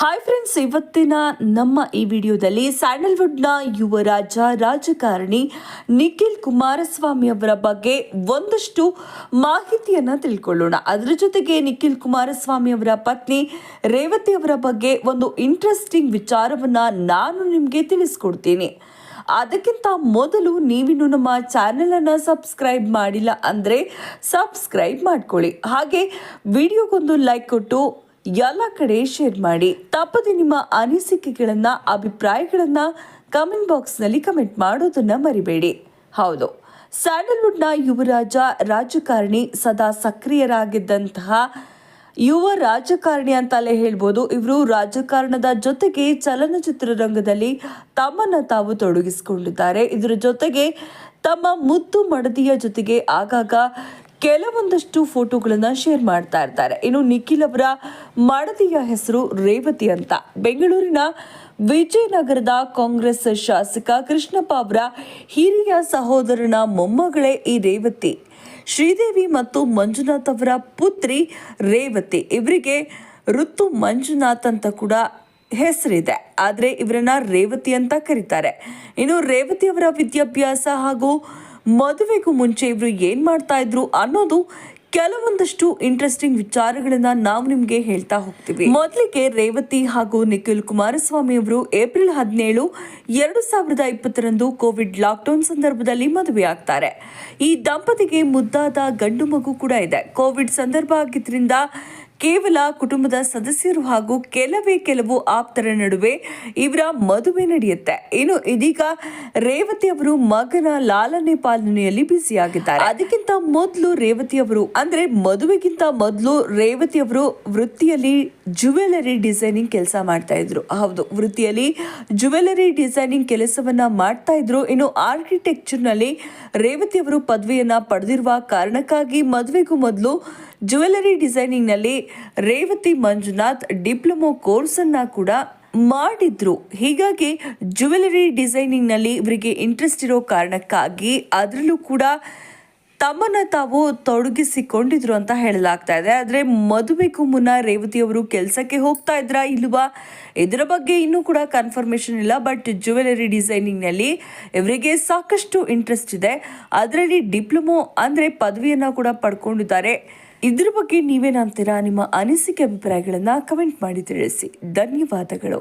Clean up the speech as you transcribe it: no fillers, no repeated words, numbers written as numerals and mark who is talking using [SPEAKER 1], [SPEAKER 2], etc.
[SPEAKER 1] Hi friends, ಇವತ್ತಿನ ನಮ್ಮ ಈ ವಿಡಿಯೋದಲ್ಲಿ ಸ್ಯಾಂಡಲ್ವುಡ್ನ ಯುವ ರಾಜಕಾರಣಿ ನಿಖಿಲ್ ಕುಮಾರಸ್ವಾಮಿ ಅವರ ಬಗ್ಗೆ ಒಂದಷ್ಟು ಮಾಹಿತಿಯನ್ನು ತಿಳ್ಕೊಳ್ಳೋಣ. ಅದರ ಜೊತೆಗೆ ನಿಖಿಲ್ ಕುಮಾರಸ್ವಾಮಿ ಅವರ ಪತ್ನಿ ರೇವತಿ ಅವರ ಬಗ್ಗೆ ಒಂದು ಇಂಟ್ರೆಸ್ಟಿಂಗ್ ವಿಚಾರವನ್ನು ನಾನು ನಿಮಗೆ ತಿಳಿಸ್ಕೊಡ್ತೀನಿ. ಅದಕ್ಕಿಂತ ಮೊದಲು ನೀವಿನ್ನು ನಮ್ಮ ಚಾನೆಲ್ ಅನ್ನು ಸಬ್ಸ್ಕ್ರೈಬ್ ಮಾಡಿಲ್ಲ ಅಂದರೆ ಸಬ್ಸ್ಕ್ರೈಬ್ ಮಾಡ್ಕೊಳ್ಳಿ. ಹಾಗೆ ವಿಡಿಯೋಗೊಂದು ಲೈಕ್ ಕೊಟ್ಟು ಎಲ್ಲ ಕಡೆ ಶೇರ್ ಮಾಡಿ. ತಪ್ಪದೆ ನಿಮ್ಮ ಅನಿಸಿಕೆಗಳನ್ನ, ಅಭಿಪ್ರಾಯಗಳನ್ನ ಕಮೆಂಟ್ ಬಾಕ್ಸ್ನಲ್ಲಿ ಕಮೆಂಟ್ ಮಾಡೋದನ್ನ ಮರಿಬೇಡಿ. ಹೌದು, ಸ್ಯಾಂಡಲ್ವುಡ್ನ ಯುವರಾಜ ರಾಜಕಾರಣಿ, ಸದಾ ಸಕ್ರಿಯರಾಗಿದ್ದಂತಹ ಯುವ ರಾಜಕಾರಣಿ ಅಂತಲೇ ಹೇಳ್ಬೋದು. ಇವರು ರಾಜಕಾರಣದ ಜೊತೆಗೆ ಚಲನಚಿತ್ರರಂಗದಲ್ಲಿ ತಮ್ಮನ್ನು ತಾವು ತೊಡಗಿಸಿಕೊಂಡಿದ್ದಾರೆ. ಇದರ ಜೊತೆಗೆ ತಮ್ಮ ಮುದ್ದು ಮಡದಿಯ ಜೊತೆಗೆ ಆಗಾಗ ಕೆಲವೊಂದಷ್ಟು ಫೋಟೋಗಳನ್ನು ಶೇರ್ ಮಾಡ್ತಾ ಇರ್ತಾರೆ. ಇನ್ನು ನಿಖಿಲ್ ಅವರ ಮಡದಿಯ ಹೆಸರು ರೇವತಿ ಅಂತ. ಬೆಂಗಳೂರಿನ ವಿಜಯನಗರದ ಕಾಂಗ್ರೆಸ್ ಶಾಸಕ ಕೃಷ್ಣಪ್ಪ ಅವರ ಹಿರಿಯ ಸಹೋದರನ ಮೊಮ್ಮಗಳೇ ಈ ರೇವತಿ. ಶ್ರೀದೇವಿ ಮತ್ತು ಮಂಜುನಾಥ್ ಅವರ ಪುತ್ರಿ ರೇವತಿ. ಇವರಿಗೆ ಋತು ಮಂಜುನಾಥ್ ಅಂತ ಕೂಡ ಹೆಸರಿದೆ, ಆದರೆ ಇವರನ್ನ ರೇವತಿ ಅಂತ ಕರೀತಾರೆ. ಇನ್ನು ರೇವತಿ ಅವರ ವಿದ್ಯಾಭ್ಯಾಸ ಹಾಗೂ ಮದುವೆಗೂ ಮುಂಚೆ ಇವರು ಏನು ಮಾಡ್ತಾ ಇದ್ರು ಅನ್ನೋದು ಕೆಲವೊಂದಷ್ಟು ಇಂಟ್ರೆಸ್ಟಿಂಗ್ ವಿಚಾರಗಳನ್ನ ನಾವು ನಿಮಗೆ ಹೇಳ್ತಾ ಹೋಗ್ತೀವಿ. ಮೊದಲಿಗೆ ರೇವತಿ ಹಾಗೂ ನಿಖಿಲ್ ಕುಮಾರಸ್ವಾಮಿ ಅವರು ಏಪ್ರಿಲ್ 17, 2020 ಕೋವಿಡ್ ಲಾಕ್ಡೌನ್ ಸಂದರ್ಭದಲ್ಲಿ ಮದುವೆ ಆಗ್ತಾರೆ. ಈ ದಂಪತಿಗೆ ಮುದ್ದಾದ ಗಂಡು ಮಗು ಕೂಡ ಇದೆ. ಕೋವಿಡ್ ಸಂದರ್ಭ ಆಗಿದ್ರಿಂದ ಕೇವಲ ಕುಟುಂಬದ ಸದಸ್ಯರು ಹಾಗೂ ಕೆಲವು ಆಪ್ತರ ನಡುವೆ ಇವರ ಮದುವೆ ನಡೆಯುತ್ತೆ. ಇನ್ನು ಇದೀಗ ರೇವತಿ ಅವರು ಮಗನ ಲಾಲನೆ ಪಾಲನೆಯಲ್ಲಿ ಬ್ಯುಸಿಯಾಗಿದ್ದಾರೆ. ಅದಕ್ಕಿಂತ ಮೊದಲು ರೇವತಿ ಅವರು ಅಂದ್ರೆ ಮದುವೆಗಿಂತ ಮೊದಲು ರೇವತಿ ಅವರು ವೃತ್ತಿಯಲ್ಲಿ ಜ್ಯುವೆಲರಿ ಡಿಸೈನಿಂಗ್ ಕೆಲಸ ಮಾಡ್ತಾ ಇದ್ರು. ಹೌದು, ವೃತ್ತಿಯಲ್ಲಿ ಜ್ಯುವೆಲರಿ ಡಿಸೈನಿಂಗ್ ಕೆಲಸವನ್ನ ಮಾಡ್ತಾ ಇದ್ರು. ಇನ್ನು ಆರ್ಕಿಟೆಕ್ಚರ್ ನಲ್ಲಿ ರೇವತಿ ಅವರು ಪದವಿಯನ್ನ ಪಡೆದಿರುವ ಕಾರಣಕ್ಕಾಗಿ ಮದುವೆಗೂ ಮೊದಲು ಜ್ಯುವೆಲರಿ ಡಿಸೈನಿಂಗ್ ನಲ್ಲಿ ರೇವತಿ ಮಂಜುನಾಥ್ ಡಿಪ್ಲೊಮೊ ಕೋರ್ಸ್ ಅನ್ನ ಕೂಡ ಮಾಡಿದ್ರು. ಹೀಗಾಗಿ ಜ್ಯುವೆಲರಿ ಡಿಸೈನಿಂಗ್ ನಲ್ಲಿ ಇವರಿಗೆ ಇಂಟ್ರೆಸ್ಟ್ ಇರೋ ಕಾರಣಕ್ಕಾಗಿ ಅದರಲ್ಲೂ ಕೂಡ ತಮ್ಮನ್ನ ತಾವು ತೊಡಗಿಸಿಕೊಂಡಿದ್ರು ಅಂತ ಹೇಳಲಾಗ್ತಾ ಇದೆ. ಆದರೆ ಮದುವೆಗೂ ಮುನ್ನ ರೇವತಿ ಅವರು ಕೆಲಸಕ್ಕೆ ಹೋಗ್ತಾ ಇದ್ರಾ ಇಲ್ವಾ ಇದರ ಬಗ್ಗೆ ಇನ್ನೂ ಕೂಡ ಕನ್ಫರ್ಮೇಷನ್ ಇಲ್ಲ. ಬಟ್ ಜ್ಯುವೆಲರಿ ಡಿಸೈನಿಂಗ್ ನಲ್ಲಿ ಇವರಿಗೆ ಸಾಕಷ್ಟು ಇಂಟ್ರೆಸ್ಟ್ ಇದೆ. ಅದರಲ್ಲಿ ಡಿಪ್ಲೊಮೊ ಅಂದ್ರೆ ಪದವಿಯನ್ನ ಕೂಡ ಪಡ್ಕೊಂಡಿದ್ದಾರೆ. ಇದ್ರ ಬಗ್ಗೆ ನೀವೇನಂತೀರಾ? ನಿಮ್ಮ ಅನಿಸಿಕೆ ಅಭಿಪ್ರಾಯಗಳನ್ನ ಕಮೆಂಟ್ ಮಾಡಿ ತಿಳಿಸಿ. ಧನ್ಯವಾದಗಳು.